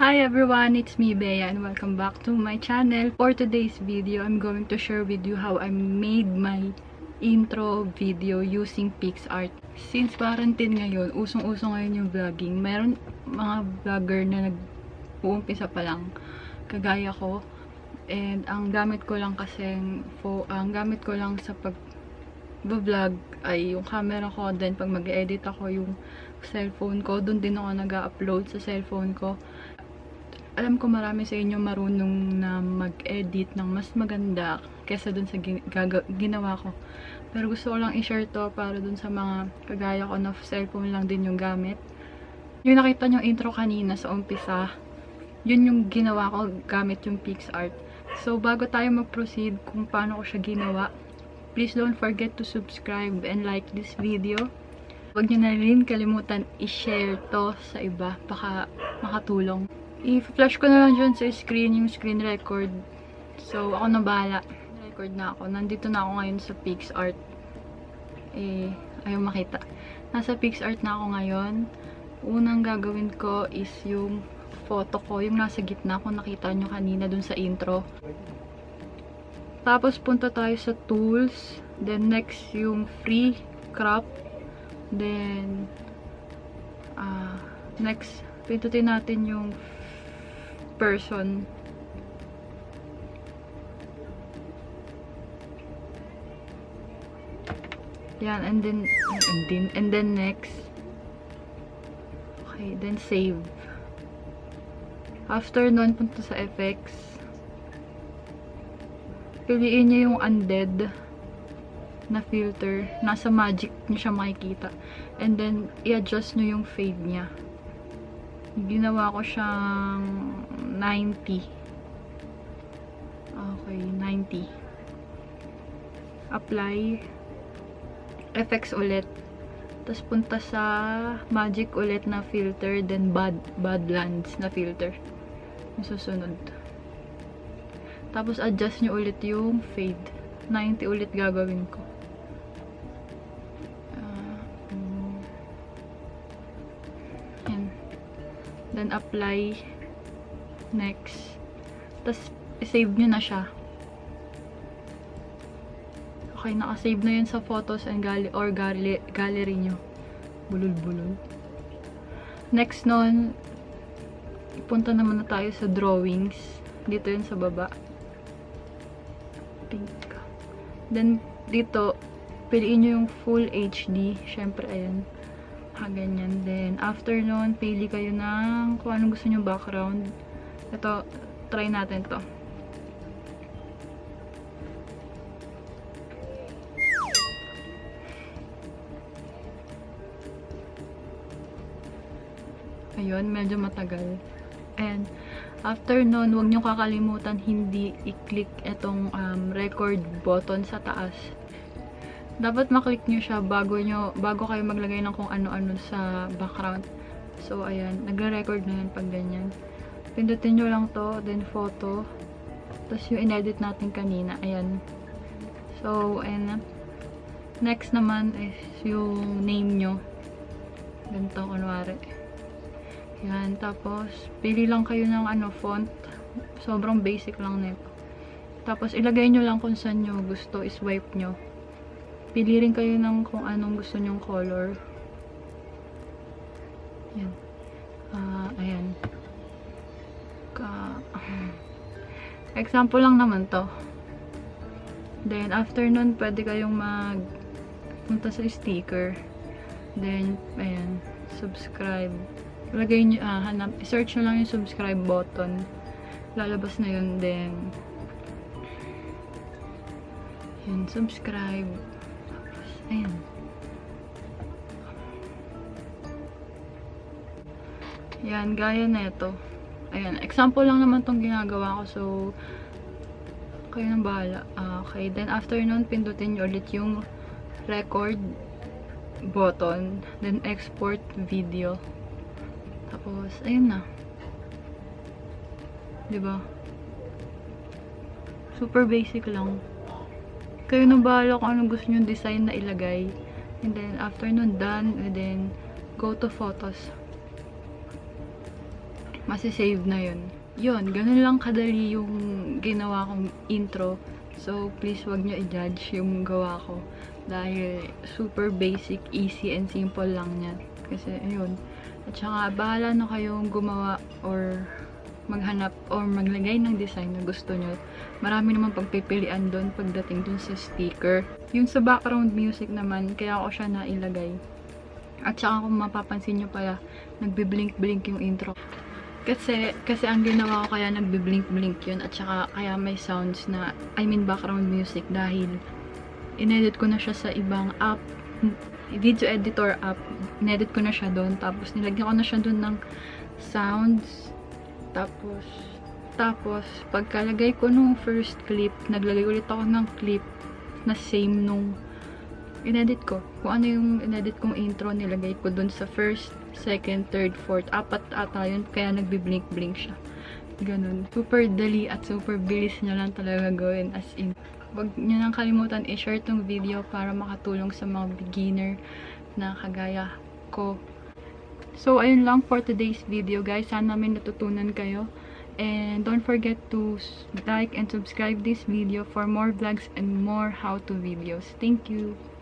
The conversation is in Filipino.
Hi everyone, it's me Bea and welcome back to my channel. For today's video, I'm going to share with you how I made my intro video using Picsart. Since quarantine ngayon, usong-uso ngayon yung vlogging. Meron mga vlogger na nag-uumpisa pa lang, kagaya ko. And ang gamit ko lang sa pag-vlog ay yung camera ko. Then pag mag-edit ako, yung cellphone ko. Doon din ako nag-upload sa cellphone ko. Alam ko marami sa inyo marunong na mag-edit ng mas maganda kesa dun sa ginawa ko. Pero gusto ko lang i-share to para dun sa mga kagaya ko na cellphone lang din yung gamit. Yung nakita nyo intro kanina sa umpisa, yun yung ginawa ko gamit yung Picsart. So bago tayo mag-proceed kung paano ko siya ginawa, please don't forget to subscribe and like this video. Huwag nyo na rin kalimutan i-share to sa iba, baka makatulong. I-flash ko na lang dyan sa screen yung screen record. So, ako na bahala. Record na ako. Nandito na ako ngayon sa Picsart. Ayaw makita. Nasa Picsart na ako ngayon. Unang gagawin ko is yung photo ko. Yung nasa gitna kung nakita nyo kanina dun sa intro. Tapos, punta tayo sa tools. Then, next yung free crop. Then, next, pindutin natin yung person. Yan, and then next. Okay, then save. After nun, punta sa effects. Piliin niyo yung undead na filter. Nasa magic niyo siya makikita. And then, i-adjust niyo yung fade niya. Ginawa ko siyang 90. Okay, 90. Apply. Effects ulit. Tapos punta sa magic ulit na filter. Then badlands na filter. Yung susunod. Tapos adjust nyo ulit yung fade. 90 ulit gagawin ko. Then, apply. Next. Tapos, save nyo na siya. Okay, nakasave na yun sa photos and gallery nyo. Bulol-bulol. Next nun, punta naman na tayo sa drawings. Dito yun sa baba. Pink. Then, dito, piliin nyo yung full HD. Syempre, ayan. Ganyan. Then, after nun, pili kayo ng kung anong gusto nyo background. Ito, try natin to. Ayun, medyo matagal. And, after nun, huwag nyo kakalimutan hindi i-click itong record button sa taas. Dapat maklik nyo siya bago kayo maglagay ng kung ano-ano sa background. So, ayan. Nagre-record na yan pag ganyan. Pindutin nyo lang to, then photo. Tapos yung in-edit natin kanina. Ayan. So, and next naman is yung name nyo. Ganito, kunwari. Ayan. Tapos, pili lang kayo ng font. Sobrang basic lang nito. Tapos, ilagay nyo lang kung saan nyo gusto. I-swipe nyo. Pili rin kayo ng kung anong gusto nyong color. Ayan. Ayan. Example lang naman to. Then, after nun, pwede kayong punta sa sticker. Then, ayan. Subscribe. Lagay nyo, search nyo lang yung subscribe button. Lalabas na yun. Then, ayan, subscribe. Ayan. Ayan, gaya na ito. Ayan, example lang naman tong ginagawa ko. So, kayo nang bahala. Okay, then after nun, pindutin nyo ulit yung record button. Then, export video. Tapos, ayun na. Diba? Super basic lang. Kayo nang bahala kung anong gusto nyo design na ilagay. And then, after nun, done. And then, go to photos. masisave na yun. Yun, ganun lang kadali yung ginawa kong intro. So, please wag nyo i-judge yung gawa ko. Dahil super basic, easy, and simple lang yan. Kasi, ayun. At saka, bahala na kayong gumawa or maghanap or maglagay ng design na gusto nyo. Marami naman pagpipilian doon pagdating dun sa sticker. Yung sa background music naman, kaya ako siya nailagay. At saka kung mapapansin nyo pala, nagbiblink-blink yung intro. Kasi ang ginawa ko kaya nagbiblink-blink yun at saka kaya may sounds na, background music dahil inedit ko na siya sa ibang app, video editor app. Inedit ko na siya doon, tapos nilagyan ko na siya doon ng sounds. Tapos pagkalagay ko nung first clip, naglagay ulit ako ng clip na same nung inedit ko. Kung ano yung inedit kong intro, nilagay ko dun sa first, second, third, fourth, apat ata yun, kaya nagbi-blink-blink siya. Ganun. Super dali at super bilis nyo lang talaga gawin, as in. Huwag nyo nang kalimutan i-share tong video para makatulong sa mga beginner na kagaya ko. So, ayun lang for today's video, guys. Sana may natutunan kayo. And don't forget to like and subscribe this video for more vlogs and more how-to videos. Thank you!